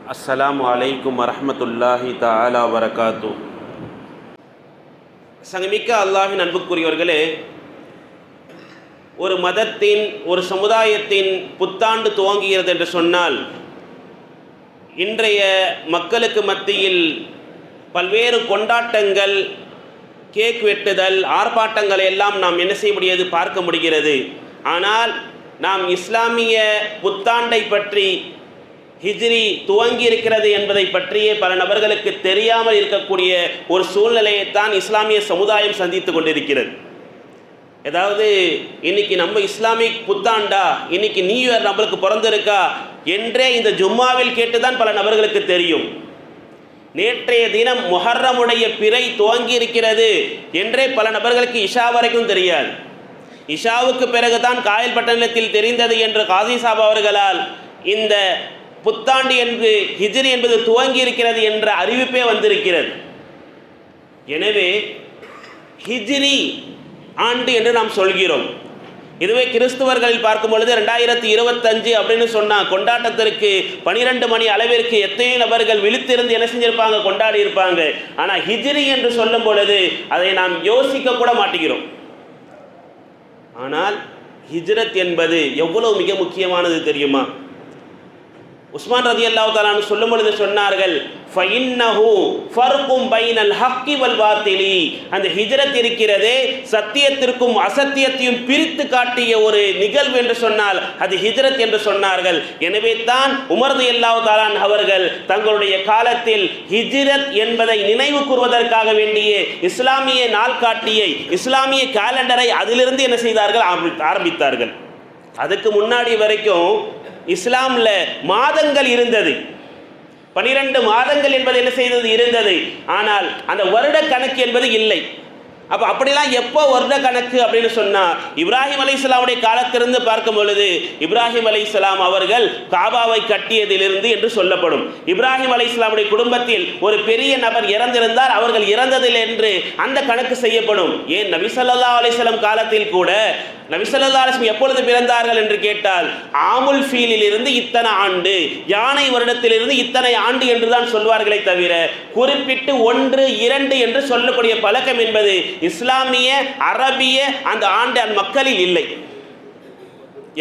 அஸ்ஸலாமு அலைக்கும் வரஹ்மத்துல்லாஹி தஆலா வரகாத்து. சங்கமிக்க அல்லாஹ்வின் அன்புக்குரியவர்களே, ஒரு மதத்தின் ஒரு சமுதாயத்தின் புத்தாண்டு துவங்குகிறது என்று சொன்னால் இன்றைய மக்களுக்கு மத்தியில் பல்வேறு கொண்டாட்டங்கள், கேக் வெட்டுதல், ஆர்ப்பாட்டங்களை எல்லாம் நாம் என்ன செய்ய முடியாது, பார்க்க முடிகிறது. ஆனால் நாம் இஸ்லாமிய புத்தாண்டை பற்றி, ஹிஜ்ரி துவங்கி இருக்கிறது என்பதை பற்றியே பல நபர்களுக்கு தெரியாமல் இருக்கக்கூடிய ஒரு சூழ்நிலையைத்தான் இஸ்லாமிய சமுதாயம் சந்தித்து கொண்டிருக்கிறது. ஏதாவது இன்னைக்கு நம்ம இஸ்லாமிக் புத்தாண்டா, இன்னைக்கு நியூ இயர் நம்மளுக்கு பிறந்திருக்கா என்றே இந்த ஜும்மாவில் கேட்டுதான் பல நபர்களுக்கு தெரியும். நேற்றைய தினம் முஹர்ரமுடைய பிறை துவங்கி இருக்கிறது என்றே பல நபர்களுக்கு இஷா வரைக்கும் தெரியாது. இஷாவுக்கு பிறகுதான் காயல் பட்டணத்தில் தெரிந்தது என்று காசி சாப் அவர்களால் இந்த புத்தாண்டு என்று ஹிஜ்ரி என்பது துவங்கி இருக்கிறது என்ற அறிவிப்பே வந்திருக்கிறது. எனவே ஹிஜ்ரி ஆண்டு என்று நாம் சொல்கிறோம். இதுவே கிறிஸ்துவர்களில் பார்க்கும் பொழுது 2025 அப்படின்னு சொன்னால் கொண்டாட்டத்திற்கு 12 மணி அளவிற்கு எத்தனை நபர்கள் விழித்திருந்து என்ன செஞ்சிருப்பாங்க, கொண்டாடி இருப்பாங்க. ஆனால் ஹிஜ்ரி என்று சொல்லும் பொழுது அதை நாம் யோசிக்க கூட மாட்டேங்கிறோம். ஆனால் ஹிஜ்ரத் என்பது எவ்வளவு மிக முக்கியமானது தெரியுமா? உஸ்மான் ரலியல்லாஹு தஆலா அன்ஹு சொல்லும் பொழுது சொன்னார்கள், ஃபஇன்னஹு ஃபர்கும் பைனல் ஹக்கி வல் பாத்திலி. அந்த ஹிஜ்ரத் இருக்கிறதே, சத்தியத்திற்கும் அசத்தியத்தையும் பிரித்து காட்டிய ஒரு நிகழ்வு என்று சொன்னால் அது ஹிஜ்ரத் என்று சொன்னார்கள். எனவே தான் உமர் ரலியல்லாஹு தஆலா அன்ஹு அவர்கள் தங்களுடைய காலத்தில் ஹிஜ்ரத் என்பதை நினைவு கூறுவதற்காக வேண்டிய இஸ்லாமிய நாள்காட்டியை, இஸ்லாமிய காலண்டரை அதிலிருந்து என்ன செய்தார்கள், ஆரம்பித்தார்கள். அதுக்கு முன்னாடி வரைக்கும் இஸ்லாம்ல மாதங்கள் இருந்தது, 12 மாதங்கள் என்பது என்ன செய்தது இருந்தது. ஆனால் அந்த வருட கணக்கு என்பது இல்லை. அப்போ அப்படிலாம் எப்போ வருட கணக்கு அப்படின்னு சொன்னால் இப்ராஹிம் அலைஹிஸ்ஸலாமுடைய காலத்திலிருந்து பார்க்கும் பொழுது இப்ராஹிம் அலைஹிஸ்ஸலாம் அவர்கள் காபாவை கட்டியதிலிருந்து என்று சொல்லப்படும். இப்ராஹிம் அலைஹிஸ்ஸலாமுடைய குடும்பத்தில் ஒரு பெரிய நபர் இறந்திருந்தார், அவர்கள் இறந்ததில் என்று அந்த கணக்கு செய்யப்படும். ஏன் நபி ஸல்லல்லாஹு அலைஹி வஸல்லம் காலத்தில் கூட நபி ஸல்லல்லாஹு அலைஹி வஸல்லம் எப்பொழுது பிறந்தார்கள் என்று கேட்டால் ஆமுல் ஃபீலில் இருந்து இத்தனை ஆண்டு, யானை வருடத்திலிருந்து இத்தனை ஆண்டு என்று தான் சொல்வார்களே தவிர குறிப்பிட்டு 1, 2 என்று சொல்லக்கூடிய பழக்கம் என்பது இஸ்லாமிய அரபிய அந்த ஆண்டு அந்த மக்களில் இல்லை.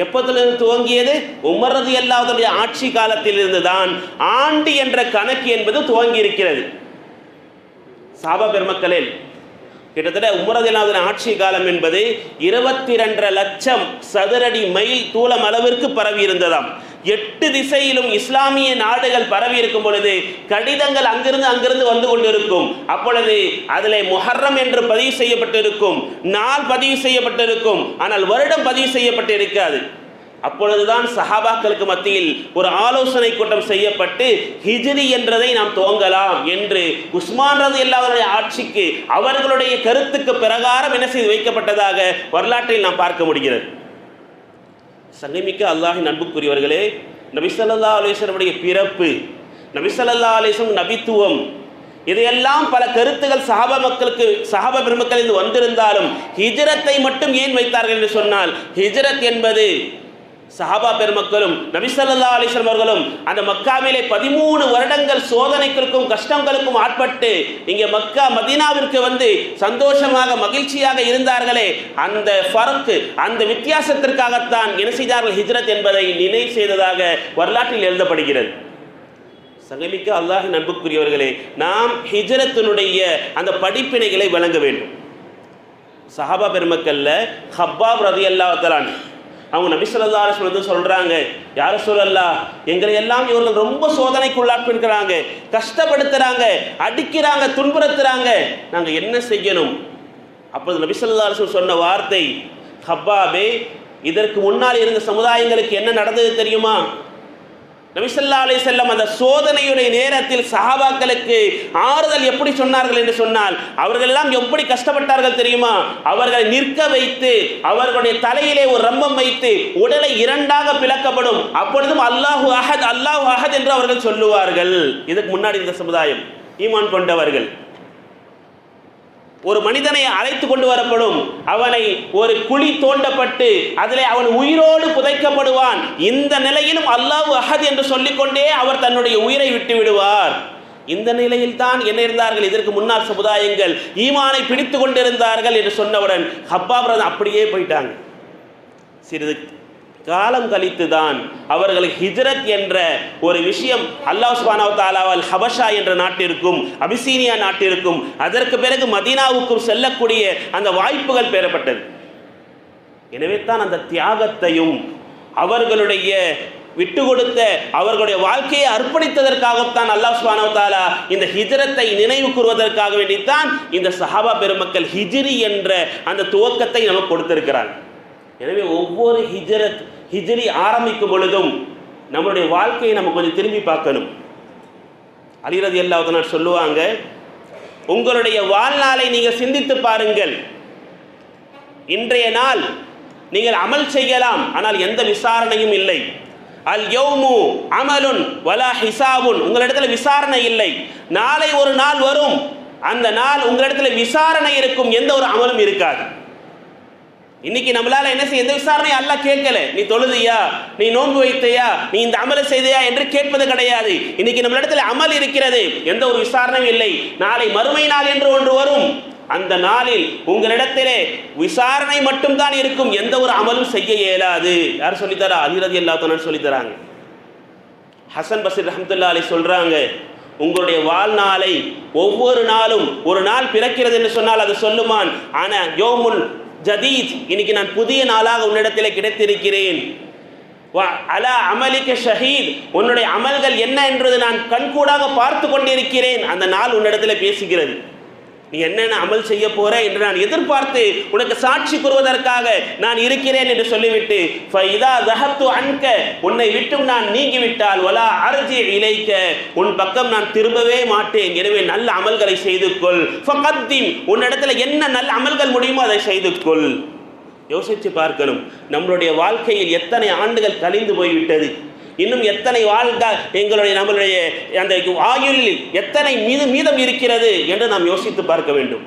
எப்போதிலிருந்து துவங்கியது? உமர் ரலியல்லாஹு அன்ஹுடைய ஆட்சி காலத்தில் இருந்துதான் ஆண்டு என்ற கணக்கு என்பது துவங்கி இருக்கிறது. சஹாபா பெருமக்களே, கிட்டத்தட்ட உமர் ரலியல்லாஹு அன்ஹு ஆட்சி காலம் என்பது 22 லட்சம் சதுரடி மைல் தூரம் அளவிற்கு பரவி இருந்ததாம். 8 திசையிலும் இஸ்லாமிய நாடுகள் பரவி இருக்கும் பொழுது கடிதங்கள் அங்கிருந்து வந்து கொண்டிருக்கும். அப்பொழுது அதில் முஹர்ரம் என்று பதிவு செய்யப்பட்டிருக்கும், நாள் பதிவு செய்யப்பட்டிருக்கும், ஆனால் வருடம் பதிவு செய்யப்பட்டு இருக்காது. அப்பொழுதுதான் சஹாபாக்களுக்கு மத்தியில் ஒரு ஆலோசனை கூட்டம் செய்யப்பட்டு ஹிஜ்ரி என்றதை நாம் துவங்கலாம் என்று உஸ்மான் ரலியல்லாஹு அன்ஹுடைய ஆட்சிக்கு அவர்களுடைய கருத்துக்கு பிரகாரம் என்ன செய்து வைக்கப்பட்டதாக வரலாற்றில் நாம் பார்க்க முடிகிறது. சங்கமிக்க அல்லாஹ்வின் அன்புக்குரியவர்களே, நபி ஸல்லல்லாஹு அலைஹி வஸல்லம் பிறப்பு, நபி ஸல்லல்லாஹு அலைஹி வஸல்லம் நபித்துவம், இதையெல்லாம் பல கருத்துகள் சஹாபா பெருமக்களில் வந்திருந்தாலும் ஹிஜ்ரத்தை மட்டும் ஏன் வைத்தார்கள் என்று சொன்னால் ஹிஜ்ரத் என்பது சஹாபா பெருமக்களும் நபி ஸல்லல்லாஹு அலைஹி வஸல்லம் அவர்களும் அந்த மக்காவிலே 13 வருடங்கள் சோதனைகளுக்கும் கஷ்டங்களுக்கும் ஆட்பட்டு இங்கே மக்கா மதீனாவிற்கு வந்து சந்தோஷமாக மகிழ்ச்சியாக இருந்தார்களே, அந்த ஃபர்க், அந்த வித்தியாசத்திற்காகத்தான் என்ன செய்தார்கள், ஹிஜ்ரத் என்பதை நினைவு செய்ததாக வரலாற்றில் எழுதப்படுகிறது. சங்கமிக்க அல்லாஹ்வின் அன்புக்குரியவர்களே, நாம் ஹிஜ்ரத்தினுடைய அந்த படிப்பினைகளை வழங்க வேண்டும். சஹாபா பெருமக்கள்ல ஹப்பாப் ரலியல்லாஹு தஆலா அவங்க நபி ஸல்லல்லாஹு அலைஹி வஸல்லம் சொல்றாங்க, யா ரசூலல்லாஹ், எங்களை எல்லாம் இவர்கள் ரொம்ப சோதனைக்குள்ளாக்குறாங்க, கஷ்டப்படுத்துறாங்க, அடிக்கிறாங்க, துன்புறுத்துறாங்க, நாங்கள் என்ன செய்யணும்? அப்போது நபி ஸல்லல்லாஹு அலைஹி வஸல்லம் சொன்ன வார்த்தை, ஹப்பாபே, இதற்கு முன்னால் இருந்த சமுதாயங்களுக்கு என்ன நடந்தது தெரியுமா? நபி ஸல்லல்லாஹு அலைஹி வஸல்லம் அந்த சோதனையுடைய நேரத்தில் சஹாபாக்களுக்கு ஆறுதல் எப்படி சொன்னார்கள் என்று சொன்னால் அவர்கள் எல்லாம் எப்படி கஷ்டப்பட்டார்கள் தெரியுமா? அவர்களை நிற்க வைத்து அவர்களுடைய தலையிலே ஒரு ரம்பம் வைத்து உடலை 2ஆக பிளக்கப்படும். அப்பொழுதும் அல்லாஹு அஹத், அல்லாஹு அஹத் என்று அவர்கள் சொல்லுவார்கள். இதுக்கு முன்னாடி இந்த சமுதாயம் ஈமான் கொண்டவர்கள். ஒரு மனிதனை அழைத்து கொண்டு வரப்படும், அவனை ஒரு குழி தோண்டப்பட்டு அதிலே அவன் உயிரோடு புதைக்கப்படுவான். இந்த நிலையிலும் அல்லாஹ் அஹத் என்று சொல்லிக்கொண்டே அவர் தன்னுடைய உயிரை விட்டு விடுவார். இந்த நிலையில் தான் என்ன இருந்தார்கள் இதற்கு முன்னாள் சமுதாயங்கள், ஈமானை பிடித்து கொண்டிருந்தார்கள் என்று சொன்னவுடன் ஹப்பாப் அப்படியே போயிட்டாங்க. சிறிது காலம் கழித்து தான் அவர்கள் ஹிஜ்ரத் என்ற ஒரு விஷயம் அல்லாஹ் சுப்ஹானஹு வ தஆலாவால் ஹபஷா என்ற நாட்டிற்கும் அபிசீனியா நாட்டிற்கும் அதற்கு பிறகு மதீனாவுக்கும் செல்லக்கூடிய அந்த வாய்ப்புகள் பெறப்பட்டது. எனவே தான் அந்த தியாகத்தையும் அவர்களுடைய விட்டு கொடுத்த அவர்களுடைய வாழ்க்கையை அர்ப்பணித்ததற்காகத்தான் அல்லாஹ் சுப்ஹானஹு வ தஆலா இந்த ஹிஜ்ரத்தை நினைவு கூறுவதற்காக வேண்டித்தான் இந்த சஹாபா பெருமக்கள் ஹிஜ்ரி என்ற அந்த துவக்கத்தை நமக்கு கொடுத்திருக்கிறார். எனவே ஒவ்வொரு ஹிஜ்ரி ஆரம்பிக்கும் பொழுதும் நம்மளுடைய வாழ்க்கையை நம்ம கொஞ்சம் திரும்பி பார்க்கணும். அலி ரலியல்லாஹு அன்ஹு சொல்லுவாங்க, உங்களுடைய வாழ்நாளை நீங்கள் சிந்தித்து பாருங்கள். இன்றைய நாள் நீங்கள் அமல் செய்யலாம், ஆனால் எந்த விசாரணையும் இல்லை. அல் யௌமு அமலுன் வலா ஹிசாபுன், உங்களிடத்தில் விசாரணை இல்லை. நாளை ஒரு நாள் வரும், அந்த நாள் உங்களிடத்தில் விசாரணை இருக்கும், எந்த ஒரு அமலும் இருக்காது. இன்னைக்கு நம்மளால என்ன செய்ய, எந்த விசாரணையும் அல்லாஹ் கேட்கல. நீ தொழுதியா, நீ நோன்பு வைத்தையா, நீ இந்த அமலை செய்தையா என்று கேட்பது கிடையாது. இன்னைக்கு நம்மளிடத்தில் அமல் இருக்கிறது, எந்த ஒரு விசாரணையும் இல்லை. நாளை மறுமை நாள் என்று ஒன்று வரும், அந்த நாளில் உங்களிடத்திலே விசாரணை மட்டும்தான் இருக்கும், எந்த ஒரு அமலும் செய்ய இயலாது. யார் சொல்லித்தரா? அலி ரலியல்லாஹு அன்ஹு சொல்லித்தராங்க. ஹசன் பஸ்ரி ரஹ்மத்துல்லாஹி அலைஹி சொல்றாங்க, உங்களுடைய வாழ்நாளை ஒவ்வொரு நாளும், ஒரு நாள் பிறக்கிறது என்று சொன்னால் அது சொல்லுமான், ஆனா யோமுல் ஜதீத், இன்னைக்கு நான் புதிய நாளாக உன்னிடத்தில் கிடைத்திருக்கிறேன். அலா அமலிக்க ஷஹீத், உன்னுடைய அமல்கள் என்ன என்றது நான் கண்கூடாக பார்த்து கொண்டிருக்கிறேன். அந்த நாள் உன்னிடத்தில் பேசுகிறது, நீ என்னென்ன அமல் செய்ய போற என்று நான் எதிர்பார்த்து உனக்கு சாட்சி கூறுவதற்காக நான் இருக்கிறேன் என்று சொல்லிவிட்டு, ஃபைதா தஹத்து அன்க, உன்னை விட்டும் நான் நீங்கிவிட்டால், வலா அர்ஜி இலைக்க, உன் பக்கம் நான் திரும்பவே மாட்டேன். எனவே நல்ல அமல்களை செய்து கொள். ஃபகத்திம், உன்னிடத்துல என்ன நல்ல அமல்கள் முடியுமோ அதை செய்து கொள். யோசித்து பார்க்கணும், நம்மளுடைய வாழ்க்கையில் எத்தனை ஆண்டுகள் கழிந்து போய்விட்டது, இன்னும் எத்தனை வாழ்க்கை நம்மளுடைய அந்த ஆயுளில் எத்தனை மீதம் இருக்கிறது என்று நாம் யோசித்து பார்க்க வேண்டும்.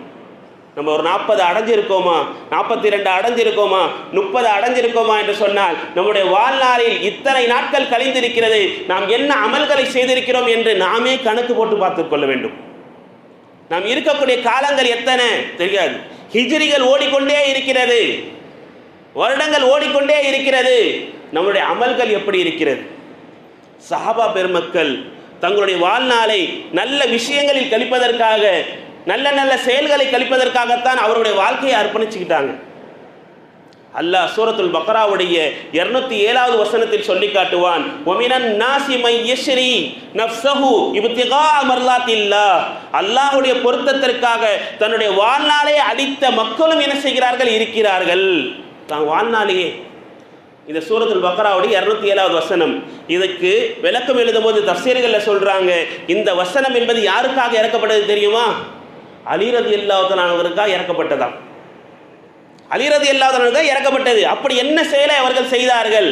நம்ம ஒரு 40 அடைஞ்சிருக்கோமா, 42 அடைஞ்சிருக்கோமா, 30 அடைஞ்சிருக்கோமா என்று சொன்னால் நம்முடைய வாழ்நாளில் இத்தனை நாட்கள் கழிந்திருக்கிறது, நாம் என்ன அமல்களை செய்திருக்கிறோம் என்று நாமே கணக்கு போட்டு பார்த்து கொள்ள வேண்டும். நாம் இருக்கக்கூடிய காலங்கள் எத்தனை தெரியாது. ஹிஜ்ரிகள் ஓடிக்கொண்டே இருக்கிறது, வருடங்கள் ஓடிக்கொண்டே இருக்கிறது. நம்முடைய அமல்கள் எப்படி இருக்கிறது? சஹாபா பெருமக்கள் தங்களுடைய வாழ்நாளை நல்ல விஷயங்களில் கழிப்பதற்காக, நல்ல நல்ல செயல்களை கழிப்பதற்காகத்தான் அவருடைய வாழ்க்கையை அர்ப்பணிச்சுக்கிட்டாங்க. அல்லாஹ் சூரத்துல் பக்ராவுடைய 207வது வசனத்தில் சொல்லி காட்டுவான், வமினன் நாஸி மை யஷ்ரி நஃப்ஸஹு இப்திகா மர்லாத்தில்லாஹ், அல்லாஹ்வுடைய பொருத்தத்திற்காக தன்னுடைய வாழ்நாளை அளித்த மக்களும் என்ன செய்கிறார்கள், இருக்கிறார்கள். தான் வாழ்நாளையே. இந்த சூரத்துல் பக்ராவுடைய 207வது வசனம். இதுக்கு விளக்கம் எழுதும் போது தஃசீர்களில் சொல்றாங்க, இந்த வசனம் என்பது யாருக்காக இறக்கப்பட்டது தெரியுமா? அலி ரலியல்லாஹு அன்ஹுவுக்காக இறக்கப்பட்டதாம். அலி ரலியல்லாஹு அன்ஹுவுக்காக இறக்கப்பட்டது. அப்படி என்ன செயலை அவர்கள் செய்தார்கள்?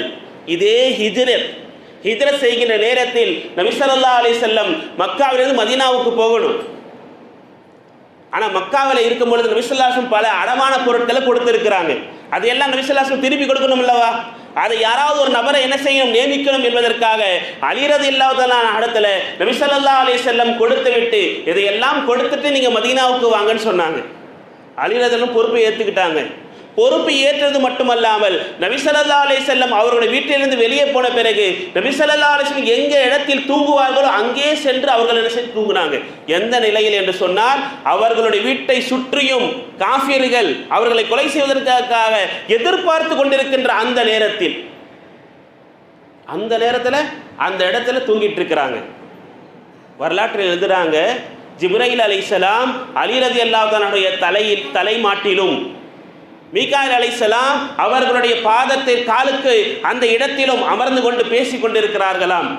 இதே ஹிஜ்ரத் செய்கின்ற நேரத்தில் நபி ஸல்லல்லாஹு அலைஹி வஸல்லம் மக்காவிலிருந்து மதீனாவுக்கு போகணும். ஆனால் மக்காவில் இருக்கும் பொழுது நபி ஸல்லல்லாஹு அலைஹி வஸல்லம் பல அடமான பொருட்களை கொடுத்திருக்கிறாங்க. அதையெல்லாம் நபி ஸல்லல்லாஹு அலைஹி வஸல்லம் திருப்பி கொடுக்கணும் அல்லவா? அதை யாராவது ஒரு நபரை என்ன செய்யணும், நியமிக்கணும் என்பதற்காக அலி ரலியல்லாஹு அன்ஹு இடத்துல நபி ஸல்லல்லாஹு அலைஹி வஸல்லம் கொடுத்து விட்டு, இதையெல்லாம் கொடுத்துட்டு நீங்க மதீனாவுக்கு வாங்கன்னு சொன்னாங்க. அலி ரலியல்லாஹு பொறுப்பை ஏற்றுக்கிட்டாங்க. பொறுப்பு ஏற்றது மட்டுமல்லாமல் நபி ஸல்லல்லாஹு அலைஹி வஸல்லம் அவர்களுடைய வீட்டிலிருந்து வெளியே போன பிறகு நபி ஸல்லல்லாஹு அலைஹி வஸல்லம் எங்க இடத்தில் தூங்குவார்களோ அங்கே சென்று அவர்கள் என்ன செய்து தூங்கினாங்க. எந்த நிலையில் என்று சொன்னால், அவர்களுடைய வீட்டை சுற்றியும் காஃபிர்கள் அவர்களை கொலை செய்வதற்காக எதிர்பார்த்து கொண்டிருக்கின்ற அந்த நேரத்தில் அந்த இடத்துல தூங்கிட்டு இருக்கிறாங்க. வரலாற்றில் எழுதுறாங்க, ஜிப்ரைல் அலைஹிஸ்ஸலாம் அலி ரலியல்லாஹு அன்ஹுடைய தலைமாட்டிலும், மீகாயில் அலைஹிஸ்ஸலாம் அவர்களுடைய பாதத்தில் காலுக்கு அந்த இடத்திலும் அமர்ந்து கொண்டு பேசிக் கொண்டிருக்கிறார்களாம்.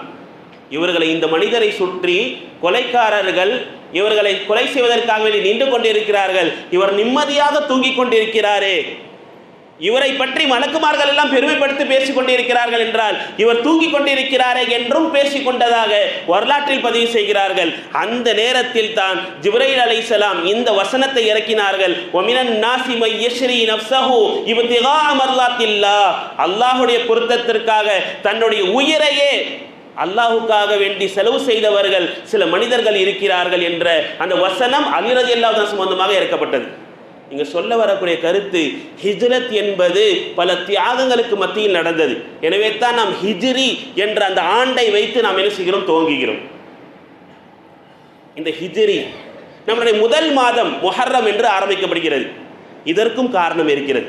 இவர்களை, இந்த மனிதரை சுற்றி கொலைக்காரர்கள் இவர்களை கொலை செய்வதற்காக நின்று கொண்டிருக்கிறார்கள். இவர் நிம்மதியாக தூங்கிக் கொண்டிருக்கிறாரே, இவரை பற்றி மலக்குமார்கள் எல்லாம் பெருமைப்படுத்தி பேசிக் கொண்டிருக்கிறார்கள் என்றால் இவர் தூங்கிக் கொண்டிருக்கிறாரே என்றும் பேசிக்கொண்டதாக வரலாற்றில் பதிவு செய்கிறார்கள். அந்த நேரத்தில் தான் ஜிப்ரீல் அலைஹிஸ்ஸலாம் இந்த வசனத்தை இறக்கினார்கள். வமினன் நாஸி மை யஷ்ரி நஃப்ஸஹு இப்திகா மர்லாத்தில்லாஹ், அல்லாஹ்வுடைய பொருத்தத்திற்காக தன்னுடைய உயிரையே அல்லாஹுக்காக வேண்டி செலவு செய்தவர்கள் சில மனிதர்கள் இருக்கிறார்கள் என்ற அந்த வசனம் அலி ரலியல்லாஹு அன்ஹு சம்பந்தமாக இறக்கப்பட்டது. இங்க சொல்ல வரக்கூடிய கருத்து, ஹிஜ்ரத் என்பது பல தியாகங்களுக்கு மத்தியில் நடந்தது. எனவே தான் நாம் ஹிஜ்ரி என்ற அந்த ஆண்டை வைத்து நாம் என்ன செய்கிறோம், துவங்குகிறோம். இந்த ஹிஜ்ரி நம்முடைய முதல் மாதம் முஹர்ரம் என்று ஆரம்பிக்கப்படுகிறது. இதற்கும் காரணம் இருக்கிறது.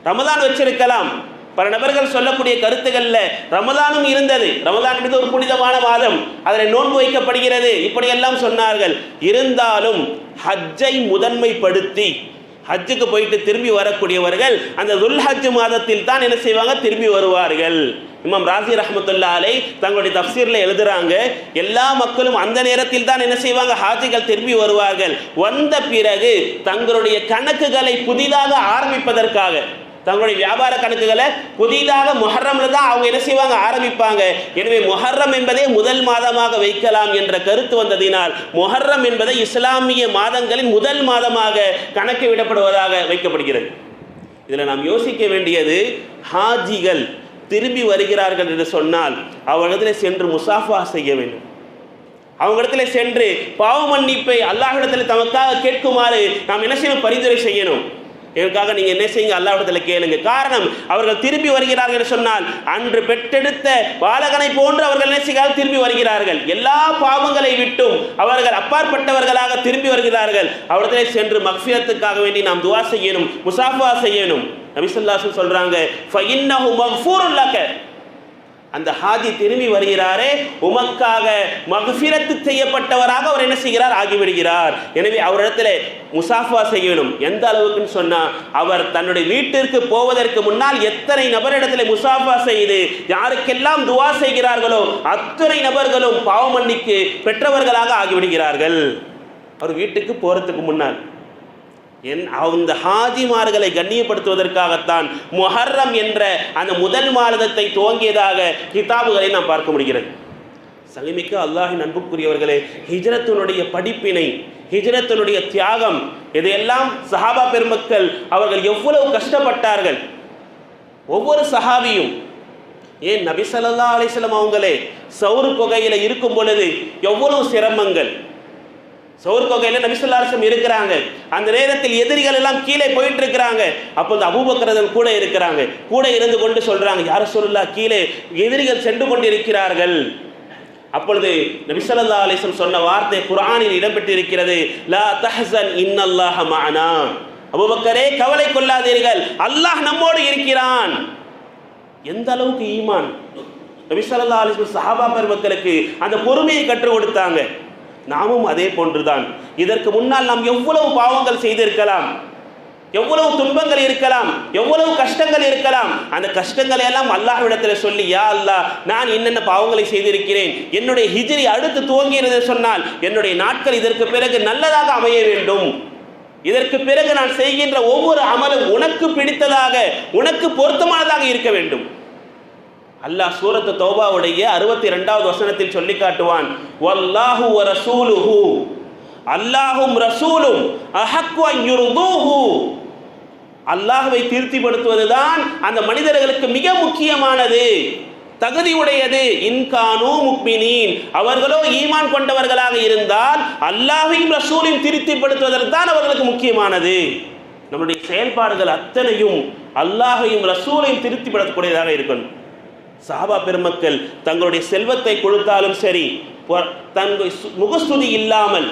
ரமதான் வச்சிருக்கலாம், பல நபர்கள் சொல்லக்கூடிய கருத்துக்கள்ல ரமதானும் இருந்தது. ரமதான் என்பது ஒரு புனிதமான மாதம், அதில் நோன்பு வைக்கப்படுகிறது, இப்படியெல்லாம் சொன்னார்கள். இருந்தாலும் ஹஜ்ஜை முதன்மைப்படுத்தி ஹஜ்ஜுக்கு போயிட்டு திரும்பி வரக்கூடியவர்கள் அந்த துல்ஹஜ் மாதத்தில் தான் என்ன செய்வாங்க, திரும்பி வருவார்கள். இமாம் ராசி ரஹ்மத்துல்லாஹி அலைஹி தங்களுடைய தஃப்சீர்ல எழுதுறாங்க, எல்லா மக்களும் அந்த நேரத்தில் தான் என்ன செய்வாங்க, ஹாஜிகள் திரும்பி வருவார்கள். வந்த பிறகு தங்களுடைய கணக்குகளை புதிதாக ஆரம்பிப்பதற்காக, தங்களுடைய வியாபார கணக்குகளை புதிதாக முஹர்ரம்ல தான் அவங்க என்ன செய்வாங்க, ஆரம்பிப்பாங்க. எனவே முஹர்ரம் என்பதே முதல் மாதமாக வைக்கலாம் என்ற கருத்து வந்ததினால் முஹர்ரம் என்பதை இஸ்லாமிய மாதங்களின் முதல் மாதமாக கணக்கு விடப்படுவதாக வைக்கப்படுகிறது. இதில் நாம் யோசிக்க வேண்டியது, ஹாஜிகள் திரும்பி வருகிறார்கள் என்று சொன்னால் அவர்களிடத்தில் சென்று முசாஃபா செய்ய வேண்டும். அவங்களிடத்தில் சென்று பாவ மன்னிப்பை அல்லாஹ்விடத்தில் தமக்காக கேட்குமாறு நாம் என்ன செய்யணும், பரிந்துரை செய்யணும். இதற்காக நீங்கள் என்ன செய்யுங்க, அல்லாஹ்விடத்தில் கேளுங்க. காரணம், அவர்கள் திரும்பி வருகிறார்கள் என்று சொன்னால் அன்று பெற்றெடுத்த பாலகனை போன்று அவர்கள் என்ன செய்கிறார்கள், திரும்பி வருகிறார்கள். எல்லா பாவங்களை விட்டும் அவர்கள் அப்பாற்பட்டவர்களாக திரும்பி வருகிறார்கள். அவர்களை சென்று மக்ஃபிரத்துக்காக வேண்டி நாம் துஆ செய்யணும், முசாஃபா செய்யணும். நபி ஸல்லல்லாஹு அலைஹி வஸல்லம் சொல்றாங்க, ஃபஇன்னஹு மக்ஃபூருன் லக, அந்த ஹாஜி திரும்பி வருகிறாரே உமக்காக மக்ஃபிரத்து செய்யப்பட்டவராக அவர் என்ன செய்கிறார், ஆகிவிடுகிறார். எனவே அவரிடத்தில் முசாஃபா செய்யணும். எந்த அளவுக்குன்னு சொன்னா, அவர் தன்னுடைய வீட்டிற்கு போவதற்கு முன்னால் எத்தனை நபரிடத்தில் முசாஃபா செய்து யாருக்கெல்லாம் துஆ செய்கிறார்களோ அத்தனை நபர்களும் பாவ மன்னிப்பு பெற்றவர்களாக ஆகிவிடுகிறார்கள். அவர் வீட்டுக்கு போறதுக்கு முன்னால் அந்த ஹாஜிமார்களை கண்ணியப்படுத்துவதற்காகத்தான் முஹர்ரம் என்ற அந்த முதல் மாதத்தை துவங்கியதாக கிதாபுகளை நாம் பார்க்க முடிகிறது. சலிமிக்க அல்லாஹின் அன்புக்குரியவர்களே, ஹிஜ்ரத்தினுடைய படிப்பினை, ஹிஜ்ரத்தினுடைய தியாகம், இதையெல்லாம் சஹாபா பெருமக்கள் அவர்கள் எவ்வளவு கஷ்டப்பட்டார்கள். ஒவ்வொரு சஹாபியும், ஏன் நபி ஸல்லல்லாஹு அலைஹி வஸல்லம் அவங்களே சௌர் குகையில் இருக்கும் பொழுது எவ்வளவு சிரமங்கள். சௌர் குகையில் நபி ஸல்லல்லாஹு அலைஹி வஸல்லம் இருக்கிறாங்க, அந்த நேரத்தில் எதிரிகள் எல்லாம் கீழே போயிட்டு இருக்கிறாங்க. அப்போது அபூபக்கர் கூட இருக்கிறாங்க, கூட இருந்து கொண்டு சொல்றாங்க, யா ரசூலுல்லாஹ், கீழே எதிரிகள் சென்று கொண்டு இருக்கிறார்கள். அப்பொழுது நபி ஸல்லல்லாஹு அலைஹி வஸல்லம் சொன்ன வார்த்தை குர்ஆனில் இடம்பெற்றிருக்கிறது, லா தஹ்சன் இன்னல்லாஹ மஅனா, அபூபக்கரே கவலை கொள்ளாதீர்கள், அல்லாஹ் நம்மோடு இருக்கிறான். எந்த அளவுக்கு ஈமான்! நபி ஸல்லல்லாஹு அலைஹி வஸல்லம் சஹாபா பெருமக்களுக்கு அந்த பொறுமையை கற்றுக் கொடுத்தாங்க. நாமும் அதே போன்றுதான். இதற்கு முன்னால் நாம் எவ்வளவு பாவங்கள் செய்திருக்கலாம், எவ்வளவு துன்பங்கள் இருக்கலாம், எவ்வளவு கஷ்டங்கள் இருக்கலாம். அந்த கஷ்டங்களை எல்லாம் அல்லாஹ்விடத்தில் சொல்லி, யா அல்லாஹ், நான் என்னென்ன பாவங்களை செய்திருக்கிறேன், என்னுடைய ஹிஜ்ரி அடுத்து துவங்கிறது சொன்னால் என்னுடைய நாட்கள் இதற்கு பிறகு நல்லதாக அமைய வேண்டும், இதற்கு பிறகு நான் செய்கின்ற ஒவ்வொரு அமலும் உனக்கு பிடித்ததாக, உனக்கு பொருத்தமானதாக இருக்க வேண்டும். அல்லாஹ் சூரத்து தௌபாவுடைய 62வது வசனத்தில் சொல்லி காட்டுவான், வல்லாஹு வ ரசூலுஹு, அல்லாஹும் ரசூலும் அஹக்கு அன் யுர்தூஹு, அல்லாஹ்வை திருப்திப்படுத்துவதுதான் அந்த மனிதர்களுக்கு மிக முக்கியமானது, தகுதி உடையது. இன்கானு முக்மினீன், அவர்களோ ஈமான் கொண்டவர்களாக இருந்தால் அல்லாஹையும் ரசூலையும் திருப்திப்படுத்துவதற்கு தான் அவர்களுக்கு முக்கியமானது. நம்முடைய செயல்பாடுகள் அத்தனையும் அல்லாஹையும் ரசூலையும் திருப்திப்படுத்தக்கூடியதாக இருக்கணும். சஹாபா பெருமக்கள் தங்களுடைய செல்வத்தை கொடுத்தாலும் சரி, தங்கள் முகஸ்துதி இல்லாமல்,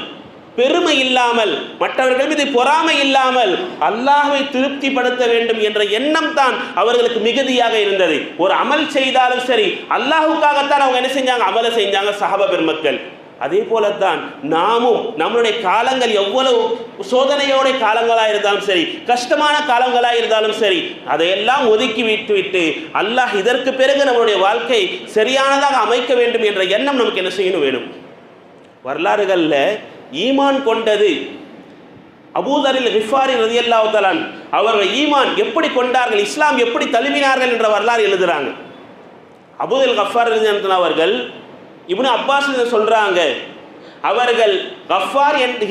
பெருமை இல்லாமல், மற்றவர்கள் மீது பொறாமை இல்லாமல் அல்லாஹ்வை திருப்திப்படுத்த வேண்டும் என்ற எண்ணம் தான் அவர்களுக்கு மிகுதியாக இருந்தது. ஒரு அமல் செய்தாலும் சரி அல்லாஹுக்காகத்தான் அவங்க என்ன செஞ்சாங்க, அமலை செஞ்சாங்க சஹாபா பெருமக்கள். அதே போலத்தான் நாமும் நம்மளுடைய காலங்கள் எவ்வளவு சோதனையோட காலங்களாக இருந்தாலும் சரி, கஷ்டமான காலங்களாக இருந்தாலும் சரி, அதையெல்லாம் ஒதுக்கி விட்டு அல்லாஹ் இதற்கு பிறகு நம்மளுடைய வாழ்க்கை சரியானதாக அமைக்க வேண்டும் என்ற எண்ணம் நமக்கு என்ன செய்யணும் வேணும். வரலாறுகளில் ஈமான் கொண்டது அபூதரில் கிஃபாரி ரலியல்லாஹு தஆலா அவர்கள் ஈமான் எப்படி கொண்டார்கள், இஸ்லாம் எப்படி தழுவினார்கள் என்ற வரலாறு எழுதுறாங்க. அபூதல் கஃபார் அவர்கள் இப்னு அப்பாஸ் சொல்றாங்க, அவர்கள்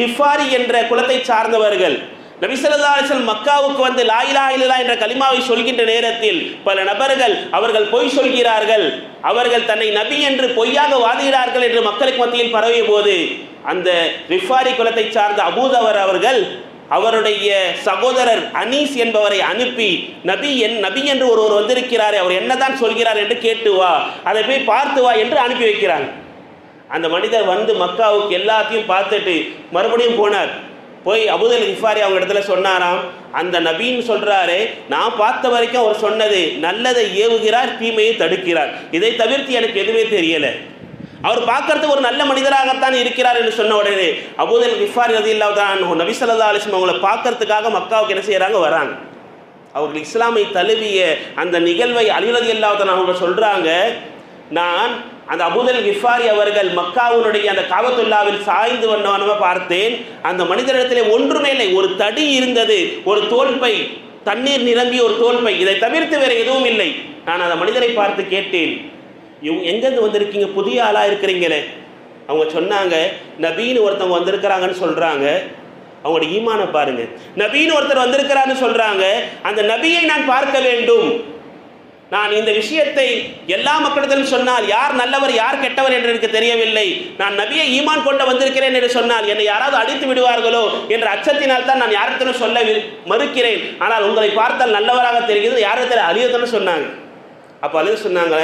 கிஃபாரி என்ற குலத்தை சார்ந்தவர்கள். நபி ஸல்லல்லாஹு அலைஹி வஸல்லம் மக்காவுக்கு வந்து லா இலாஹா இல்லல்லாஹ் என்ற கலிமாவை சொல்கின்ற நேரத்தில் பல நபர்கள் அவர்கள் பொய் சொல்கிறார்கள், அவர்கள் தன்னை நபி என்று பொய்யாக வாதுகிறார்கள் என்று மக்களுக்கு மத்தியில் பரவிய போது அந்த கிஃபாரி குலத்தை சார்ந்த அபூதர் அவர்கள் அவருடைய சகோதரர் அனீஸ் என்பவரை அனுப்பி நபி என்று ஒருவர் வந்திருக்கிறார், அவர் என்னதான் சொல்கிறார் என்று கேட்டு வா, அதை போய் பார்த்து வா என்று அனுப்பி வைக்கிறாங்க. அந்த மனிதர் வந்து மக்காவுக்கு எல்லாத்தையும் பார்த்துட்டு மறுபடியும் போனார். போய் அபூதல் கிஃபாரி அவங்க இடத்துல சொன்னாராம், அந்த நபின்னு சொல்றாரு, நான் பார்த்த வரைக்கும் அவர் சொன்னது நல்லதை ஏவுகிறார், தீமையை தடுக்கிறார், இதை தவிர்த்து எனக்கு எதுவுமே தெரியலை. அவர் பார்க்கறதுக்கு ஒரு நல்ல மனிதராகத்தான் இருக்கிறார் என்று சொன்ன உடனே அபூதல் கிஃபாரி ரலியல்லாஹு தஆலா நபி ஸல்லல்லாஹு அலைஹி வஸல்லம் அவங்களை பார்க்கறதுக்காக மக்காவுக்கு என்ன செய்யறாங்க, வராங்க. அவர்கள் இஸ்லாமை தழுவிய அந்த நிகழ்வை அலி ரலியல்லாஹு தஆலா அவங்க சொல்றாங்க, நான் அந்த அபூதல் கிஃபாரி அவர்கள் மக்காவுடைய அந்த காபத்துல்லாவில் சாய்ந்து வண்ணமாக பார்த்தேன். அந்த மனிதரிடத்திலே ஒன்றுமே இல்லை, ஒரு தடி இருந்தது, ஒரு தோல்பை, தண்ணீர் நிரம்பிய ஒரு தோல்பை, இதை தவிர்த்து வேற எதுவும் இல்லை. நான் அந்த மனிதரை பார்த்து கேட்டேன், எங்கேருந்து வந்திருக்கீங்க, புதிய ஆளா இருக்கிறீங்களே? அவங்க சொன்னாங்க, நபின்னு ஒருத்தவங்க வந்திருக்கிறாங்கன்னு சொல்றாங்க. அவங்களோட ஈமானை பாருங்க, நபின்னு ஒருத்தர் வந்திருக்கிறான்னு சொல்றாங்க, அந்த நபியை நான் பார்க்க வேண்டும். நான் இந்த விஷயத்தை எல்லா மக்களிடத்திலும் சொன்னால் யார் நல்லவர் யார் கெட்டவர் என்று எனக்கு தெரியவில்லை. நான் நபியை ஈமான் கொண்டு வந்திருக்கிறேன் என்று சொன்னால் என்னை யாராவது அடித்து விடுவார்களோ என்ற அச்சத்தினால் தான் நான் யாரிடத்திலும் சொல்ல மறுக்கிறேன். ஆனால் உங்களை பார்த்தால் நல்லவராக தெரிகிறது, யாரிடத்தில் அலியத்தன்னு சொன்னாங்க. அப்போ அலிய சொன்னாங்க,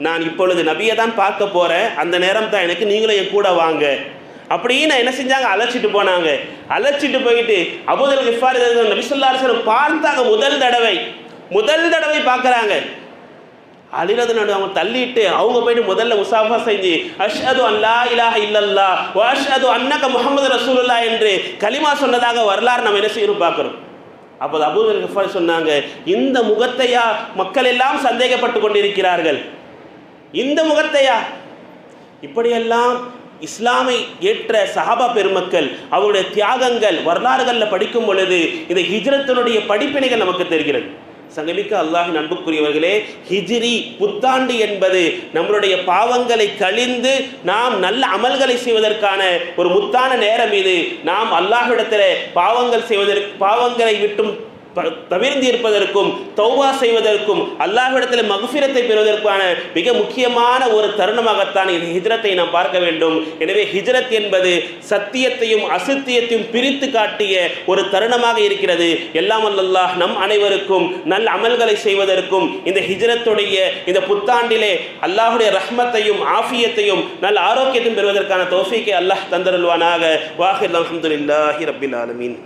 நான் இப்பொழுது நபியை தான் பார்க்க போகிறேன், அந்த நேரம் தான் எனக்கு, நீங்களும் என் கூட வாங்க அப்படின்னு என்ன செஞ்சாங்க, அழைச்சிட்டு போனாங்க. அழைச்சிட்டு போயிட்டு அபூதல் கிஃபாரி நபி ஸல்லல்லாஹு அலைஹி வஸல்லம் பார்த்தாங்க. முதல் தடவை பார்க்குறாங்க. அலிரது நடு அவங்க தள்ளிட்டு அவங்க போயிட்டு முதல்ல முசாஃபா செஞ்சு அஷ்ஹது அல்லா இலாஹ இல்லல்லாஹ் வ அஷ்ஹது அன்னக முஹம்மது ரசூலுல்லாஹ் என்று கலிமா சொன்னதாக வரலாறு நம்ம என்ன செய்யணும் பார்க்குறோம். அப்போது அபூதல் கிஃபாரி சொன்னாங்க, இந்த முகத்தையா மக்கள் எல்லாம் சந்தேகப்பட்டு கொண்டிருக்கிறார்கள், இந்த முகத்தையா? இப்படியெல்லாம் இஸ்லாமை ஏற்ற சஹாபா பெருமக்கள் அவருடைய தியாகங்கள் வரலாறுகளில் படிக்கும் பொழுது இந்த ஹிஜ்ரத்தினுடைய படிப்பினைகள் நமக்கு தெரிகிறது. சங்கமிக்க அல்லாஹின் அன்புக்குரியவர்களே, ஹிஜ்ரி புத்தாண்டு என்பது நம்மளுடைய பாவங்களை கழிந்து நாம் நல்ல அமல்களை செய்வதற்கான ஒரு முத்தான நேரம். இது நாம் அல்லாஹ்விடத்தில் பாவங்களை விட்டும் தவிர்ந்து இருப்பதற்கும் தௌபா செய்வதற்கும் அல்லாஹ்விடத்தில் மக்ஃபிரத்தை பெறுவதற்கான மிக முக்கியமான ஒரு தருணமாகத்தான் இந்த ஹிஜ்ரத்தை நாம் பார்க்க வேண்டும். எனவே ஹிஜ்ரத் என்பது சத்தியத்தையும் அசத்தியத்தையும் பிரித்து காட்டிய ஒரு தருணமாக இருக்கிறது. எல்லாம் அல்லாஹ் நம் அனைவருக்கும் நல்ல அமல்களை செய்வதற்கும் இந்த ஹிஜ்ரத்துடைய இந்த புத்தாண்டிலே அல்லாஹுடைய ரஹ்மத்தையும் ஆஃபியத்தையும் நல்ல ஆரோக்கியத்தையும் பெறுவதற்கான தௌஃபீக்கை அல்லாஹ் தந்தருள்வானாக. வாஹிர் அல்ஹம்துலில்லாஹி ரப்பில் ஆலமீன்.